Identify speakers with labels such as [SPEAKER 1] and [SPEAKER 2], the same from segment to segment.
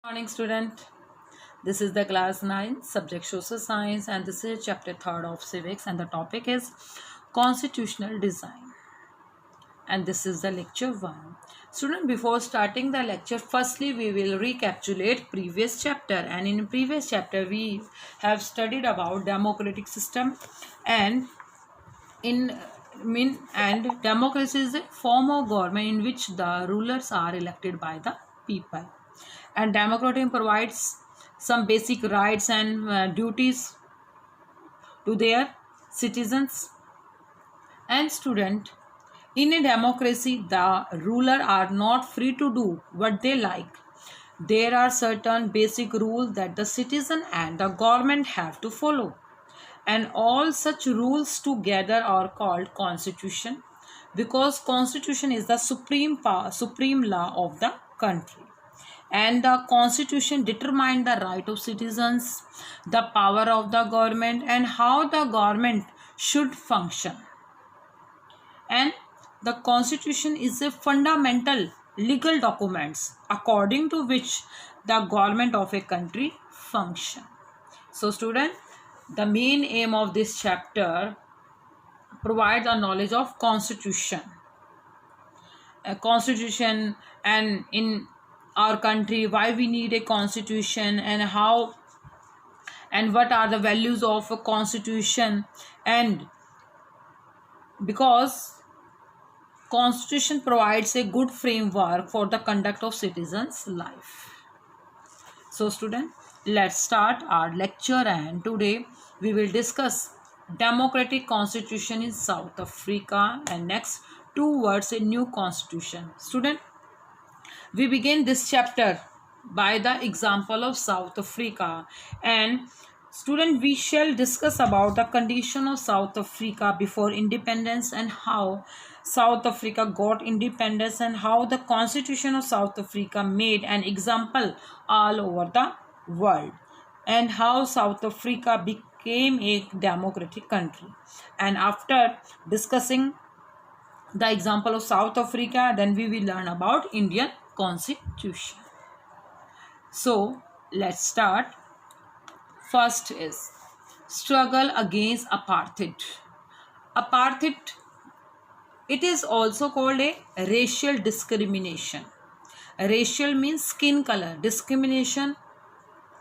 [SPEAKER 1] Morning, student. This is the class 9 subject social science, and this is chapter 3rd of civics, and the topic is constitutional design, and this is the lecture 1. Student, before starting the lecture, firstly we will recapitulate previous chapter, and in previous chapter we have studied about democratic system, and in democracy is a form of government in which the rulers are elected by the people, and democracy provides some basic rights and duties to their citizens. And student, in a democracy the ruler are not free to do what they like. There are certain basic rules that the citizen and the government have to follow, and all such rules together are called constitution, because constitution is the supreme power, supreme law of the country, and the constitution determines the right of citizens, the power of the government, and how the government should function. And the constitution is a fundamental legal documents according to which the government of a country function. So student, the main aim of this chapter provides a knowledge of constitution, and in our country why we need a constitution, and how and what are the values of a constitution, and because constitution provides a good framework for the conduct of citizens life. So student, let's start our lecture, and today we will discuss democratic constitution in South Africa, and next towards a new constitution. Student, we begin this chapter by the example of South Africa, and student, we shall discuss about the condition of South Africa before independence, and how South Africa got independence, and how the constitution of South Africa made an example all over the world, and how South Africa became a democratic country. And after discussing the example of South Africa, then we will learn about Indian constitution. So let's start. First is struggle against apartheid. Apartheid, it is also called a racial discrimination. Racial means skin color, discrimination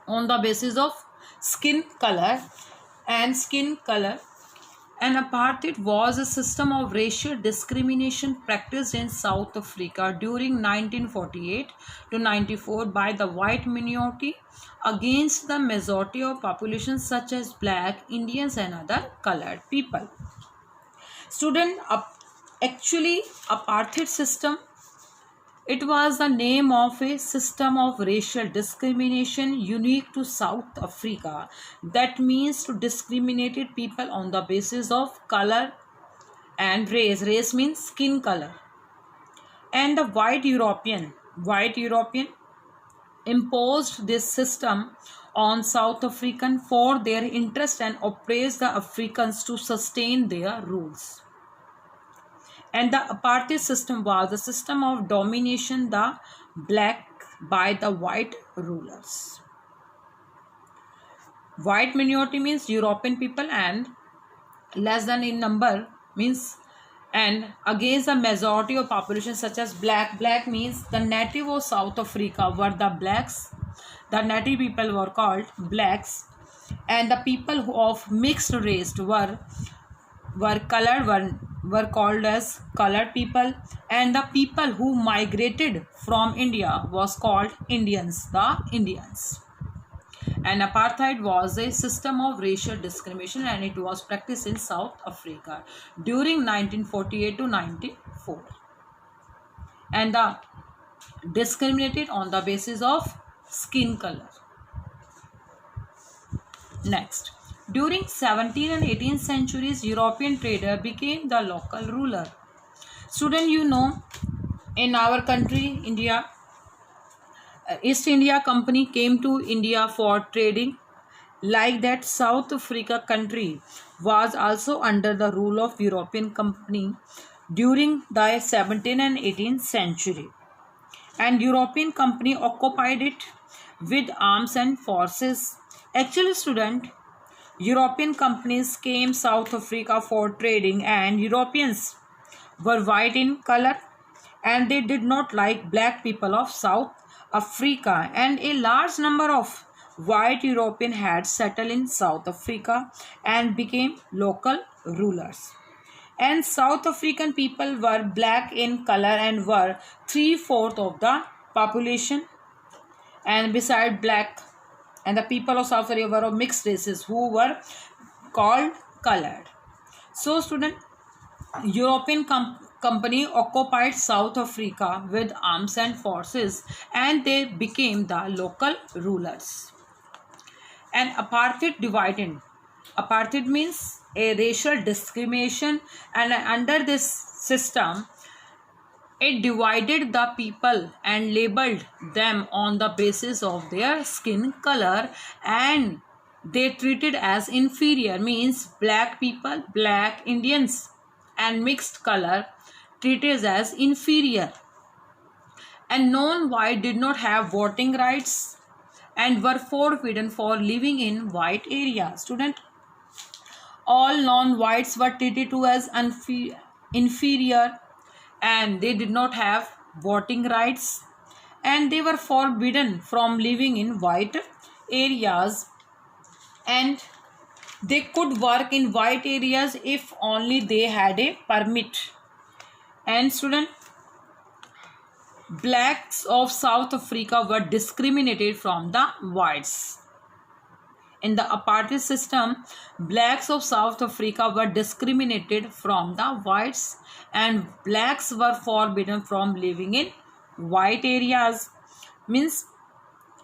[SPEAKER 1] on the basis of skin color, and apartheid was a system of racial discrimination practiced in South Africa during 1948 to 94 by the white minority against the majority of populations such as black, Indians, and other colored people. Student, actually apartheid system, it was the name of a system of racial discrimination unique to South Africa. That means to discriminate people on the basis of color and race. Race means skin color. And the white European imposed this system on South African for their interest and oppressed the Africans to sustain their rules. And the apartheid system was a system of domination the black by the white rulers. White minority means European people, and less than in number means, and against the majority of population such as black. Black means the native of South Africa were the blacks. The native people were called blacks, and the people of mixed race were called as colored people, and the people who migrated from India was called Indians, the Indians. And apartheid was a system of racial discrimination, and it was practiced in South Africa during 1948 to 94, and the discriminated on the basis of skin color. Next, during 17th and 18th centuries, European trader became the local ruler. Student, you know, in our country, India, East India Company came to India for trading. Like that, South Africa country was also under the rule of European Company during the 17th and 18th century. And European Company occupied it with arms and forces. Actually, student, European companies came South Africa for trading, and Europeans were white in color, and they did not like black people of South Africa, and a large number of white Europeans had settled in South Africa and became local rulers. And South African people were black in color and were 3/4 of the population. And beside black and the people of South Africa were of mixed races who were called colored. So student, European company occupied South Africa with arms and forces, and they became the local rulers. And apartheid divided. Apartheid means a racial discrimination, and under this system it divided the people and labeled them on the basis of their skin color, and they treated as inferior, means black people, black Indians and mixed color treated as inferior. And non-white did not have voting rights and were forbidden for living in white areas. Student, all non-whites were treated to as inferior, and they did not have voting rights, and they were forbidden from living in white areas, and they could work in white areas if only they had a permit. And student, blacks of South Africa were discriminated from the whites. In the apartheid system, blacks of South Africa were discriminated from the whites, and blacks were forbidden from living in white areas. Means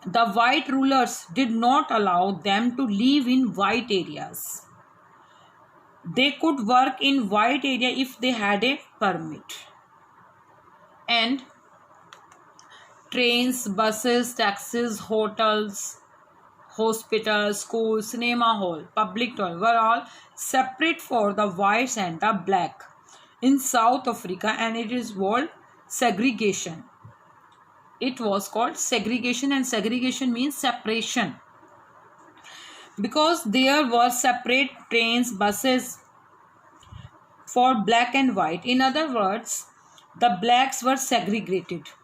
[SPEAKER 1] the white rulers did not allow them to live in white areas. They could work in white area if they had a permit. And trains, buses, taxis, hotels, hospitals, schools, cinema hall, public toilet were all separate for the whites and the black in South Africa, and it is called segregation. It was called segregation, and segregation means separation, because there were separate trains, buses for black and white. In other words, the blacks were segregated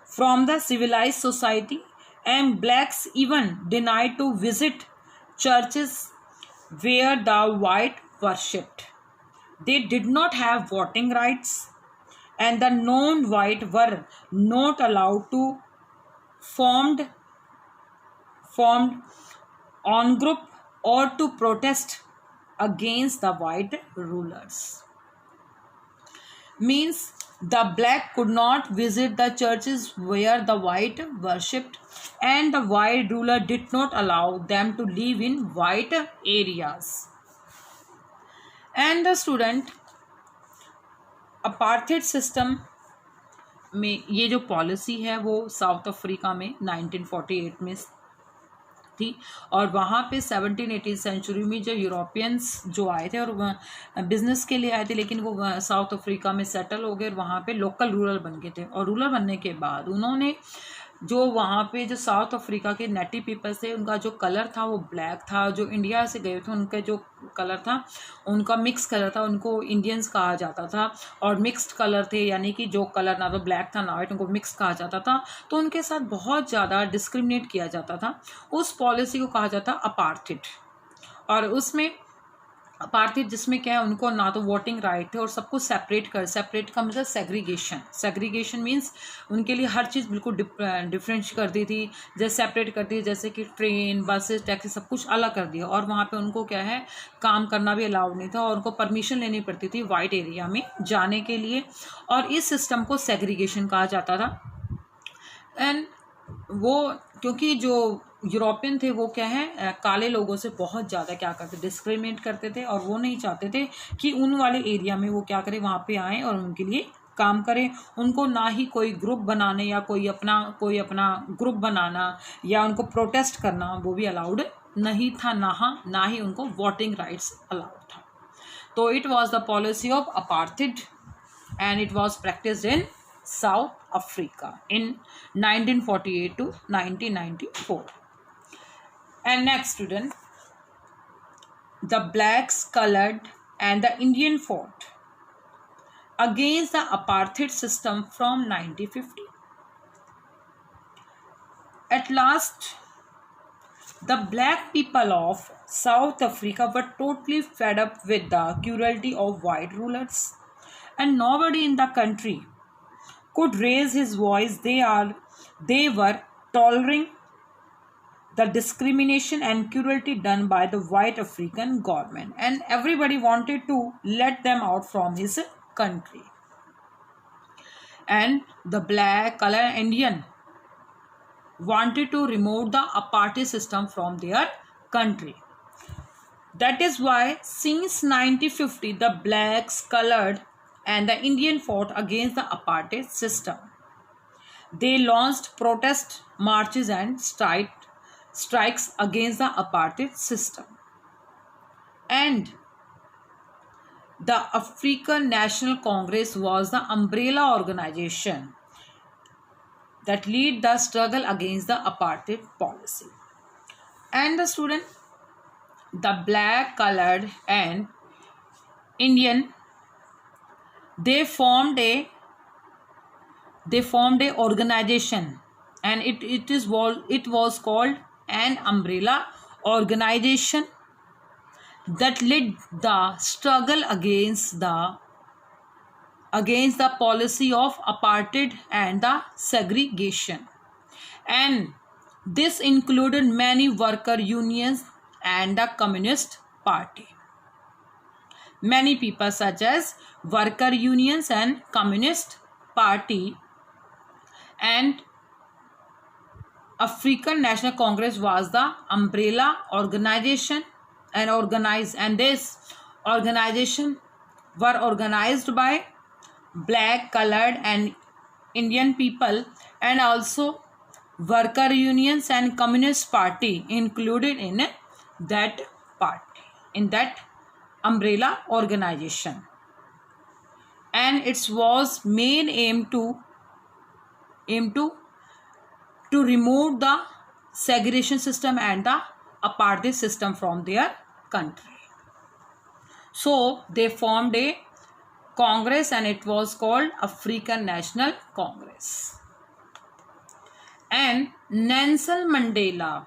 [SPEAKER 1] from the civilized society, and blacks even denied to visit churches where the white worshipped. They did not have voting rights, and the non-white were not allowed to formed on group or to protest against the white rulers. Means the black could not visit the churches where the white worshipped, and the white ruler did not allow them to live in white areas. And the student, apartheid system में ये जो policy है वो south Africa में 1948 में थी, और वहाँ पे 17th सेंचुरी में जो यूरोपियंस जो आए थे और बिजनेस के लिए आए थे, लेकिन वो साउथ अफ्रीका में सेटल हो गए और वहाँ पे लोकल रूरल बन गए थे। और रूरल बनने के बाद उन्होंने जो वहाँ पे जो साउथ अफ्रीका के नेटिव पीपल्स थे उनका जो कलर था वो ब्लैक था, जो इंडिया से गए थे उनका जो कलर था उनका मिक्स कलर था, उनको इंडियंस कहा जाता था। और मिक्स्ड कलर थे, यानी कि जो कलर ना तो ब्लैक था ना वाइट, उनको मिक्स कहा जाता था, तो उनके साथ बहुत ज़्यादा डिस्क्रिमिनेट किया जाता था। उस पॉलिसी को कहा जाता अपार्थाइड। और उसमें अपार्थाइड जिसमें क्या है, उनको ना तो वोटिंग राइट थे और सबको सेपरेट का मतलब सेग्रीगेशन मीन्स उनके लिए हर चीज़ बिल्कुल डिफरेंट कर दी थी, जैसे सेपरेट कर दी, जैसे कि ट्रेन, बसेस, टैक्सी सब कुछ अलग कर दिया। और वहाँ पे उनको क्या है, काम करना भी अलाउड नहीं था और उनको परमिशन लेनी पड़ती थी वाइट एरिया में जाने के लिए, और इस सिस्टम को सेग्रीगेशन कहा जाता था। एंड वो क्योंकि जो यूरोपियन थे वो क्या है, काले लोगों से बहुत ज़्यादा क्या करते, डिस्क्रिमिनेट करते थे, और वो नहीं चाहते थे कि उन वाले एरिया में वो क्या करें, वहाँ पे आएँ और उनके लिए काम करें। उनको ना ही कोई ग्रुप बनाने या कोई अपना ग्रुप बनाना या उनको प्रोटेस्ट करना वो भी अलाउड नहीं था, ना ही उनको वोटिंग राइट्स अलाउड था। तो it was the policy of apartheid and it was practised in South Africa in 1948 to 1994. And next, student, the blacks, colored, and the Indian fought against the apartheid system from 1950. At last, the black people of South Africa were totally fed up with the cruelty of white rulers, and nobody in the country could raise his voice. They were tolerating the discrimination and cruelty done by the white African government, and everybody wanted to let them out from his country. And the black, colored Indian wanted to remove the apartheid system from their country. That is why since 1950 the blacks, colored, and the Indian fought against the apartheid system. They launched protest marches and strikes against the apartheid system. And the African National Congress was the umbrella organization that lead the struggle against the apartheid policy. And the student, the black, colored, and Indian, they formed a organization, and it was called an umbrella organization that led the struggle against the policy of apartheid and the segregation. And this included many worker unions and the Communist Party. Many people such as worker unions and Communist Party and African National Congress was the umbrella organization, and this organization were organized by black, colored, and Indian people, and also worker unions and Communist Party included in that party, in that umbrella organization. And it was main aim to remove the segregation system and the apartheid system from their country. So they formed a congress, and it was called African National Congress. And Nelson Mandela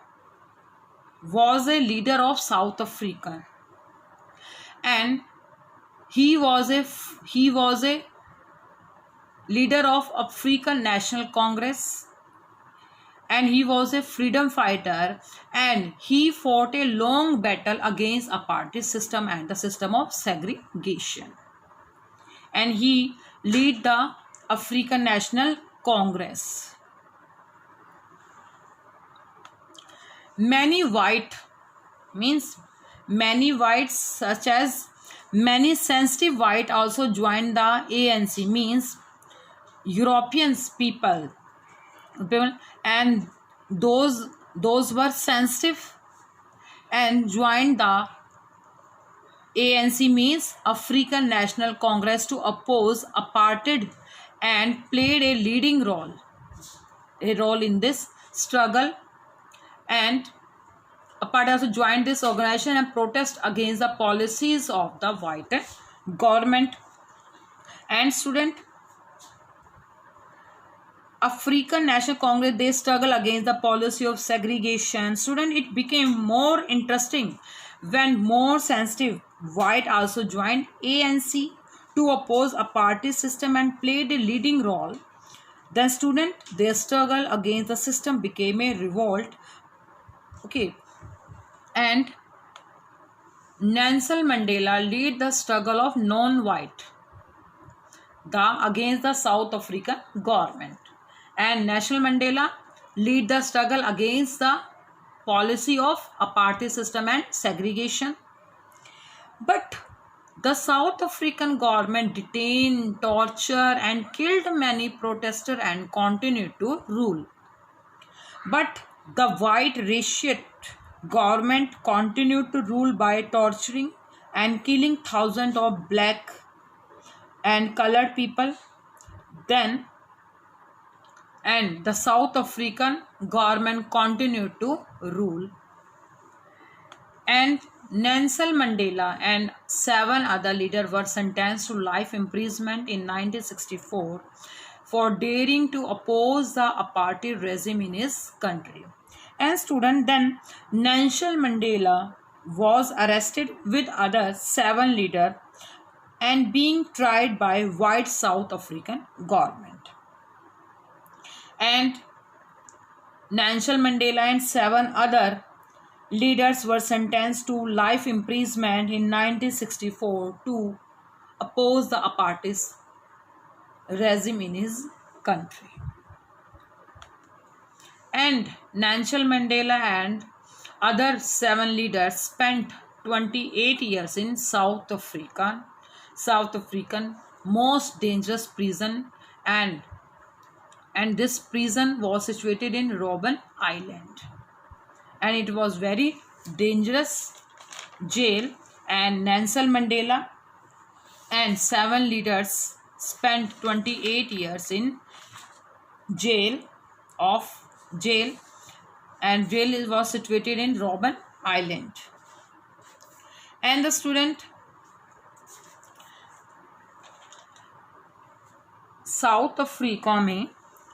[SPEAKER 1] was a leader of South Africa, and he was a leader of African National Congress, and he was a freedom fighter, and he fought a long battle against apartheid system and the system of segregation, and he led the African National Congress. Many whites, such as many sensitive white also joined the ANC, means Europeans people, and those were sensitive and joined the ANC, means African National Congress, to oppose apartheid, and played a leading role in this struggle. And apartheid also joined this organization and protest against the policies of the white government. And student, African National Congress, they struggle against the policy of segregation. Student, it became more interesting when more sensitive white also joined ANC to oppose apartheid system and played a leading role. Then student, their struggle against the system became a revolt. Okay, and Nelson Mandela led the struggle of non-white against the South African government, and Nelson Mandela led the struggle against the policy of apartheid system and segregation. But the South African government detained, tortured, and killed many protesters and continued to rule. But the white racist government continued to rule by torturing and killing thousands of black and colored people. Then and the South African government continued to rule. And Nelson Mandela and 7 other leaders were sentenced to life imprisonment in 1964 for daring to oppose the apartheid regime in his country. And student, then Nelson Mandela was arrested with other 7 leaders and being tried by white South African government. And Nelson Mandela and 7 other leaders were sentenced to life imprisonment in 1964 to oppose the apartheid regime in his country. And Nelson Mandela and other 7 leaders spent 28 years in South African most dangerous prison, and this prison was situated in Robben Island, and it was very dangerous jail. And Nelson Mandela and 7 leaders spent 28 years in jail, and jail was situated in Robben Island. And the student, south Africa में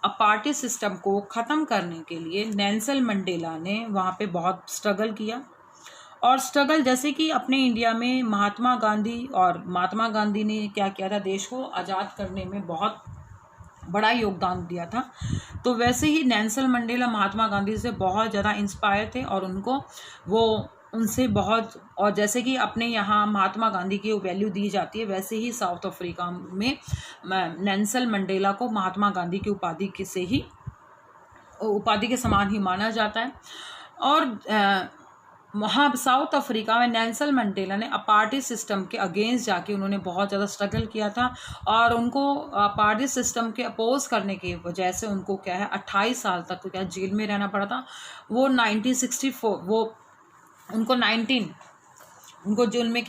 [SPEAKER 1] अपार्टी system को ख़त्म करने के लिए Nelson Mandela ने वहाँ पे बहुत स्ट्रगल किया, और स्ट्रगल जैसे कि अपने इंडिया में महात्मा गांधी ने क्या किया था, देश को आज़ाद करने में बहुत बड़ा योगदान दिया था, तो वैसे ही नेल्सन मंडेला महात्मा गांधी से बहुत ज़्यादा इंस्पायर थे और उनसे बहुत, और जैसे कि अपने यहाँ महात्मा गांधी की वैल्यू दी जाती है, वैसे ही साउथ अफ्रीका में नेल्सन मंडेला को महात्मा गांधी की उपाधि के समान ही माना जाता है। और वहाँ साउथ अफ्रीका में नेल्सन मंडेला ने अपार्टी सिस्टम के अगेंस्ट जाके उन्होंने बहुत ज़्यादा स्ट्रगल किया था, और उनको अपार्टी सिस्टम के अपोज करने की वजह से उनको 28 साल तक जेल में रहना पड़ा था। वो 1964 उनको जेल में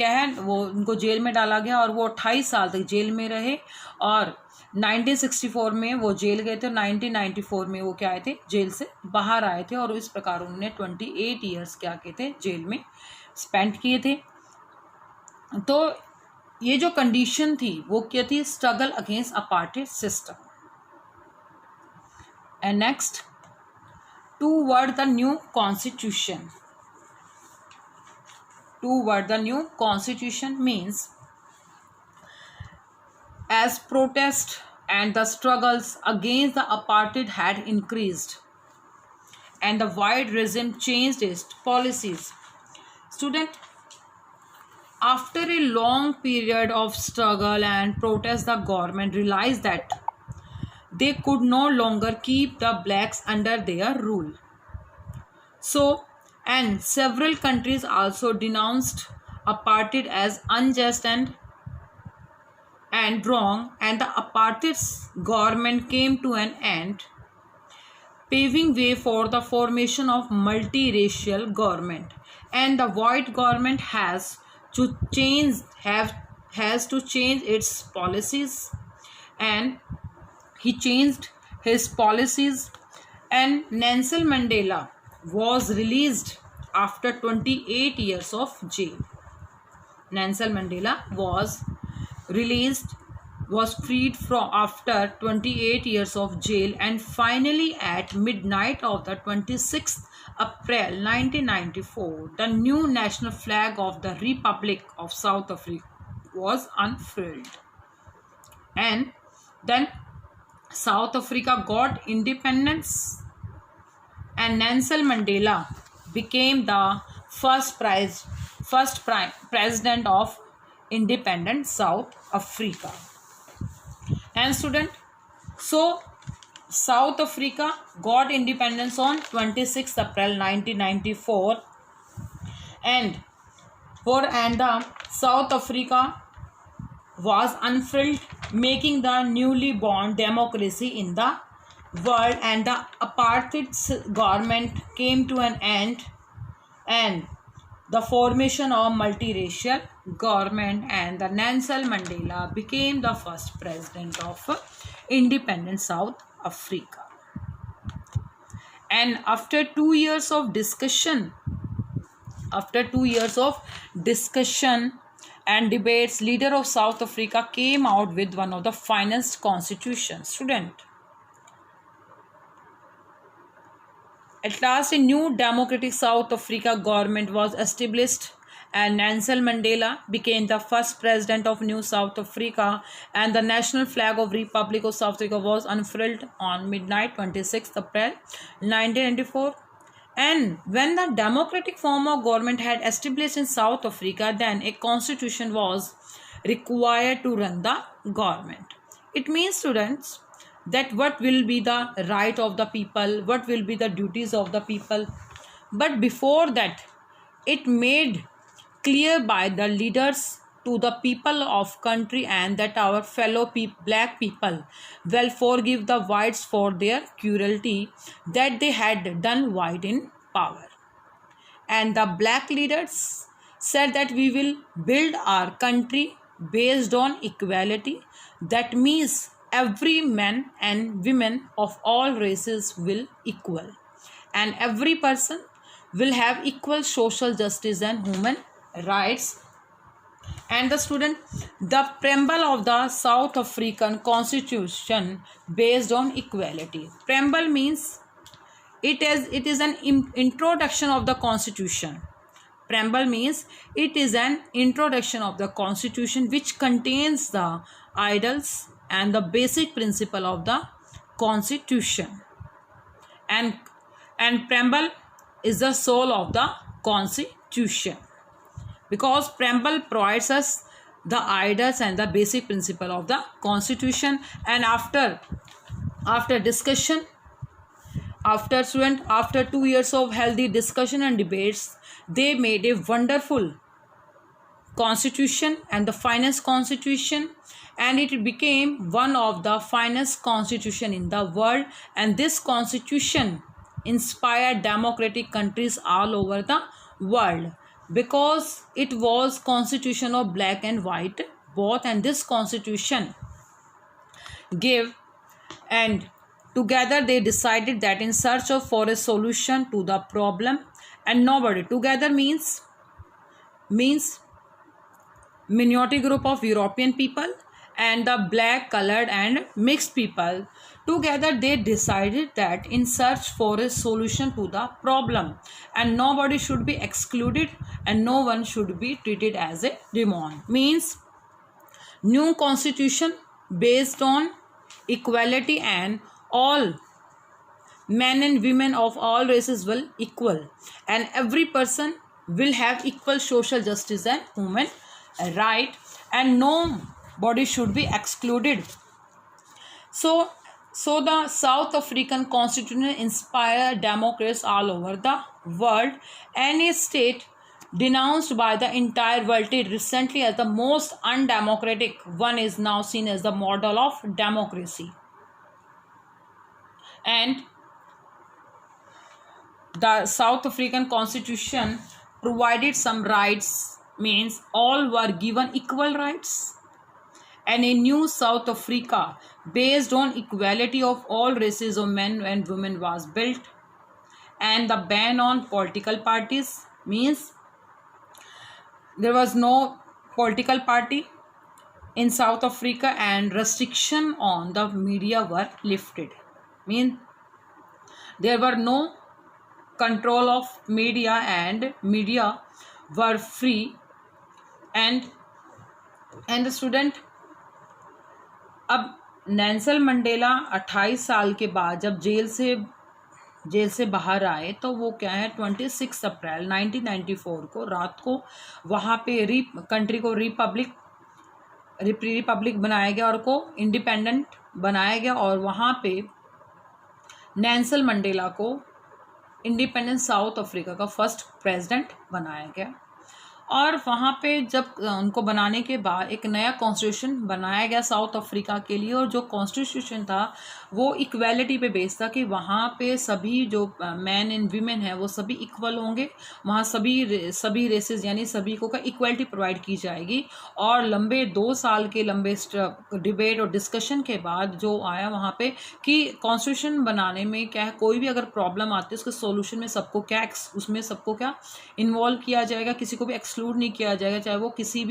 [SPEAKER 1] उनको जेल में डाला गया, और वो 28 साल तक जेल में रहे, और 1964 में वो जेल गए थे, 1994 में वो आए थे, जेल से बाहर आए थे, और इस प्रकार उन्होंने 28 ईयर्स किए थे जेल में स्पेंड किए थे। तो ये जो कंडीशन थी वो क्या थी, struggle against apartheid system. And next, toward the new constitution. Toward the new constitution means as protest and the struggles against the apartheid had increased and the white regime changed its policies. Student, after a long period of struggle and protest, the government realized that they could no longer keep the blacks under their rule. And several countries also denounced apartheid as unjust and wrong, and the apartheid government came to an end, paving way for the formation of multiracial government. And the white government has to change its policies, and he changed his policies. And Nelson Mandela was released after 28 years of jail. Nelson Mandela was freed after 28 years of jail, and finally at midnight of the 26th April 1994, the new national flag of the Republic of South Africa was unfurled. And then South Africa got independence, and Nelson Mandela became the first president of independent South Africa. And student, so South Africa got independence on 26th April 1994, and the South Africa was unfurled, making the newly born democracy in the world, and the apartheid government came to an end, and the formation of multiracial government, and the Nelson Mandela became the first president of independent South Africa. And after 2 years of discussion, and debates, leader of South Africa came out with one of the finest constitutions. Student, at last, a new democratic South Africa government was established, and Nelson Mandela became the first president of New South Africa, and the national flag of Republic of South Africa was unfurled on midnight 26th April 1994. And when the democratic form of government had established in South Africa, then a constitution was required to run the government. It means, students, that what will be the right of the people, what will be the duties of the people. But before that, it made clear by the leaders to the people of country, and that our fellow black people will forgive the whites for their cruelty that they had done white in power. And the black leaders said that we will build our country based on equality. That means every man and women of all races will equal, and every person will have equal social justice and human rights. And the student, the preamble of the South African Constitution based on equality. Preamble means it is an introduction of the Constitution. Preamble means it is an introduction of the Constitution which contains the ideals and the basic principle of the Constitution. And preamble is the soul of the Constitution, because preamble provides us the ideas and the basic principle of the Constitution. And after discussion, after 2 years of healthy discussion and debates, they made a wonderful constitution and the finest constitution, and it became one of the finest constitution in the world. And this constitution inspired democratic countries all over the world, because it was constitution of black and white both. And this constitution gave, and together they decided that in search of for a solution to the problem, and nobody together means minority group of European people and the black, colored and mixed people, together they decided that in search for a solution to the problem, and nobody should be excluded and no one should be treated as a demon. Means new constitution based on equality, and all men and women of all races will equal, and every person will have equal social justice and human right, and nobody should be excluded. So the South African Constitution inspired democrats all over the world, and a state denounced by the entire world recently as the most undemocratic one is now seen as the model of democracy. And the South African Constitution provided some rights, means all were given equal rights, and a new South Africa based on equality of all races of men and women was built. And the ban on political parties, means there was no political party in South Africa, and restriction on the media were lifted. Means there were no control of media, and media were free. And the student, अब Nelson Mandela 28 साल के बाद जब jail से बाहर आए, तो वो क्या है 26 अप्रैल 1994 को रात को वहाँ पे कंट्री को रिपब्लिक बनाया गया और को इंडिपेंडेंट बनाया गया, और वहाँ पे नेल्सन मंडेला को इंडिपेंडेंट साउथ अफ्रीका का फर्स्ट प्रेसिडेंट बनाया गया। और वहाँ पे जब उनको बनाने के बाद एक नया कॉन्स्टिट्यूशन बनाया गया साउथ अफ्रीका के लिए, और जो कॉन्स्टिट्यूशन था वो इक्वालिटी पे बेस्ड था कि वहाँ पे सभी जो मैन एंड वीमेन है वो सभी इक्वल होंगे, वहाँ सभी रेसेस यानी सभी को का इक्वलिटी प्रोवाइड की जाएगी। और लंबे 2 साल के लंबे डिबेट और डिस्कशन के बाद जो आया वहाँ पे कि कॉन्स्टिट्यूशन बनाने में क्या है, कोई भी अगर प्रॉब्लम आती है उसके सोल्यूशन में सबको क्या उसमें सबको क्या इन्वॉल्व किया जाएगा, किसी को भी एक्सक्लूड नहीं किया जाएगा, चाहे वो किसी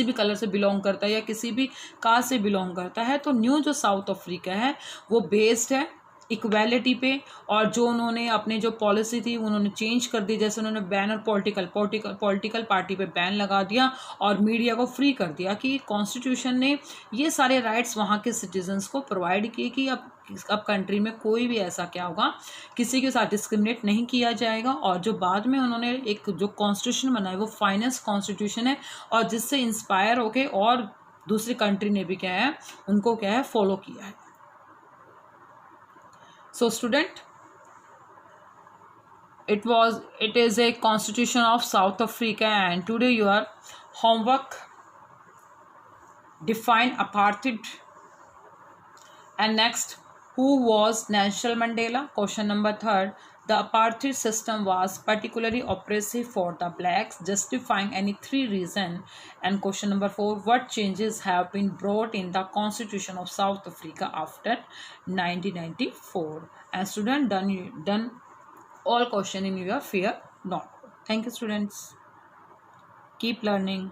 [SPEAKER 1] भी कलर से बिलोंग करता है या किसी भी कास्ट से बिलोंग करता है। तो न्यू जो साउथ अफ्रीका है वो बेस्ड है इक्वालिटी पे, और जो उन्होंने अपने जो पॉलिसी थी उन्होंने चेंज कर दी, जैसे उन्होंने बैन और पॉलिटिकल पार्टी पे बैन लगा दिया और मीडिया को फ्री कर दिया, कि कॉन्स्टिट्यूशन ने ये सारे राइट्स वहाँ के सिटीजन्स को प्रोवाइड किए कि अब कंट्री में कोई भी ऐसा क्या होगा, किसी के साथ डिस्क्रिमिनेट नहीं किया जाएगा। और जो बाद में उन्होंने एक जो कॉन्स्टिट्यूशन बनाया वो फाइनेंस कॉन्स्टिट्यूशन है, और जिससे इंस्पायर होके और दूसरी कंट्री ने भी क्या है उनको क्या है फॉलो किया है। So student, it is a constitution of South Africa, and today your homework define apartheid. And next, who was Nelson Mandela? Question number 3. The apartheid system was particularly oppressive for the blacks, justifying any 3 reasons. And question number 4. What changes have been brought in the Constitution of South Africa after 1994? And student, done all question in your fear notebook. Thank you students. Keep learning.